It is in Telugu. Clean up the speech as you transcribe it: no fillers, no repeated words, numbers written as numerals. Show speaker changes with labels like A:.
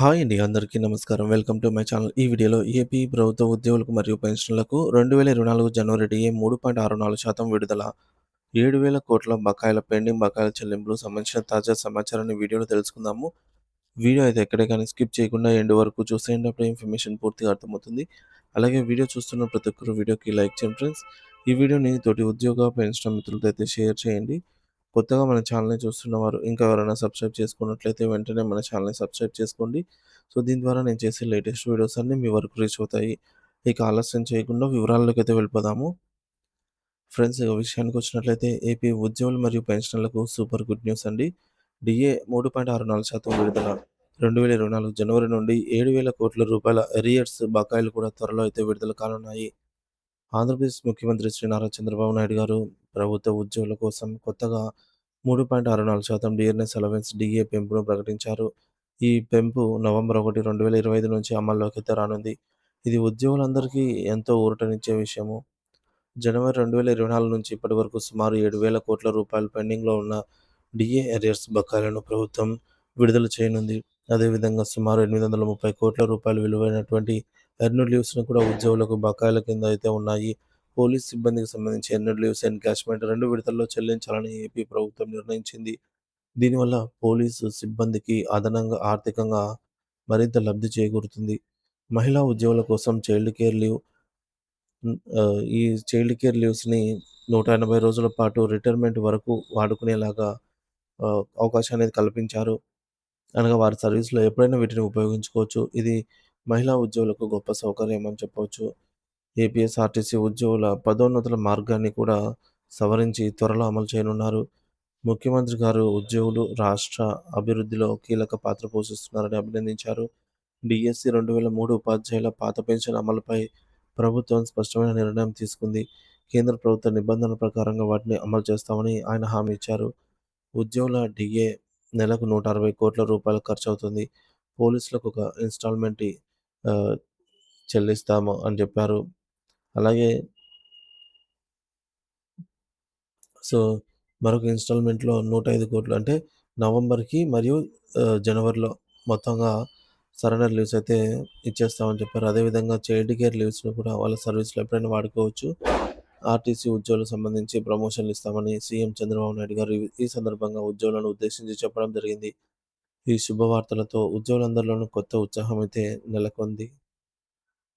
A: హాయ్ అండి. అందరికీ నమస్కారం. Welcome to my channel. ఈ వీడియోలో ఏపీ ప్రభుత్వ ఉద్యోగులకు మరియు పెన్షన్లకు 2024 జనవరి డిఏ 3.64% విడుదల, 7,000 కోట్ల బకాయిల పెండింగ్ బకాయిల చెల్లింపులకు సంబంధించిన తాజా సమాచారాన్ని వీడియోలో తెలుసుకుందాము. వీడియో అయితే ఎక్కడే కానీ స్కిప్ చేయకుండా ఎండ్ వరకు చూసేయండి. అప్పుడే ఇన్ఫర్మేషన్ పూర్తిగా అర్థమవుతుంది. అలాగే వీడియో చూస్తున్న ప్రతి ఒక్కరు వీడియోకి లైక్ చేయండి ఫ్రెండ్స్. ఈ వీడియోని తోటి ఉద్యోగ, పెన్షన్ మిత్రులతో అయితే షేర్ చేయండి. కొత్తగా మన ఛానల్‌ని చూస్తున్నవారు ఇంకా ఎవరైనా సబ్స్క్రైబ్ చేసుకున్నట్లయితే వెంటనే మన ఛానల్‌ని సబ్స్క్రైబ్ చేసుకోండి. సో, దీని ద్వారా నేను చేసే లేటెస్ట్ వీడియోస్ అన్నీ మీ వరకు రీచ్ అవుతాయి. ఇక ఆలస్యం చేయకుండా వివరాల్లోకైతే వెళ్ళిపోదాము. ఫ్రెండ్స్, ఇక విషయానికొచ్చినట్లయితే ఏపీ ఉద్యోగులు మరియు పెన్షనర్లకు సూపర్ గుడ్ న్యూస్ అండి. డిఏ 3.64% విడుదల. 2024 జనవరి నుండి 7,000 కోట్ల రూపాయల అరియర్స్ బకాయిలు కూడా త్వరలో అయితే విడుదల కానున్నాయి. ఆంధ్రప్రదేశ్ ముఖ్యమంత్రి శ్రీ నారా చంద్రబాబు నాయుడు గారు ప్రభుత్వ ఉద్యోగుల కోసం కొత్తగా 3.64% డిఆర్ఎస్ అలవెన్స్ డిఏ పెంపును ప్రకటించారు. ఈ పెంపు నవంబర్ 1, 2025 నుంచి అమల్లోకి రానుంది. ఇది ఉద్యోగులందరికీ ఎంతో ఊరటనిచ్చే విషయము. జనవరి 2024 నుంచి ఇప్పటి వరకు సుమారు 7,000 కోట్ల రూపాయలు పెండింగ్‌లో ఉన్న డిఏ అరియర్స్ బకాయిలను ప్రభుత్వం విడుదల చేయనుంది. అదేవిధంగా సుమారు 830 కోట్ల రూపాయలు విలువైనటువంటి ఎర్న్డ్ లీవ్స్‌ను కూడా ఉద్యోగులకు బకాయిల కింద అయితే ఉన్నాయి. పోలీస్ సిబ్బందికి సంబంధించి ఎర్న్డ్ లీవ్స్, ఎన్‌కాష్‌మెంట్ 2 విడతల్లో చెల్లించాలని ఏపీ ప్రభుత్వం నిర్ణయించింది. దీనివల్ల పోలీసు సిబ్బందికి అదనంగా ఆర్థికంగా మరింత లబ్ధి చేకూరుతుంది. మహిళా ఉద్యోగుల కోసం చైల్డ్ కేర్ లీవ్, ఈ చైల్డ్ కేర్ లీవ్స్‌ని 180 రోజుల పాటు రిటైర్మెంట్ వరకు వాడుకునేలాగా అవకాశం అనేది కల్పించారు. అనగా వారి సర్వీస్‌లో ఎప్పుడైనా వీటిని ఉపయోగించుకోవచ్చు. ఇది మహిళా ఉద్యోగులకు గొప్ప సౌకర్యం అని చెప్పవచ్చు. ఏపీఎస్ఆర్టీసీ ఉద్యోగుల పదోన్నతుల మార్గాన్ని కూడా సవరించి త్వరలో అమలు చేయనున్నారు. ముఖ్యమంత్రి గారు ఉద్యోగులు రాష్ట్ర అభివృద్ధిలో కీలక పాత్ర పోషిస్తున్నారని అభినందించారు. డీఎస్సీ 2003 ఉపాధ్యాయుల పాత పెన్షన్ అమలుపై ప్రభుత్వం స్పష్టమైన నిర్ణయం తీసుకుంది. కేంద్ర ప్రభుత్వ నిబంధనల ప్రకారంగా వాటిని అమలు చేస్తామని ఆయన హామీ ఇచ్చారు. ఉద్యోగుల డీఏ నెలకు 160 కోట్ల రూపాయలు ఖర్చవుతుంది. పోలీసులకు ఒక ఇన్‌స్టాల్‌మెంట్ ఆహ్, చెల్లిస్తాము అని చెప్పారు. అలాగే సో, మరొక ఇన్‌స్టాల్‌మెంట్‌లో 105 కోట్లు అంటే నవంబర్‌కి మరియు జనవరిలో మొత్తంగా సరెండర్ లీవ్స్ అయితే ఇచ్చేస్తామని చెప్పారు. అదేవిధంగా చైల్డ్ కేర్ లీవ్స్‌ను కూడా వాళ్ళ సర్వీస్‌లో ఎప్పుడైనా వాడుకోవచ్చు. ఆర్టీసీ ఉద్యోగులకు సంబంధించి ప్రమోషన్‌లు ఇస్తామని సీఎం చంద్రబాబు నాయుడు గారు ఈ సందర్భంగా ఉద్యోగులను ఉద్దేశించి చెప్పడం జరిగింది. ఈ శుభవార్తలతో ఉద్యోగులందరిలోనూ కొత్త ఉత్సాహం అయితే నెలకొంది.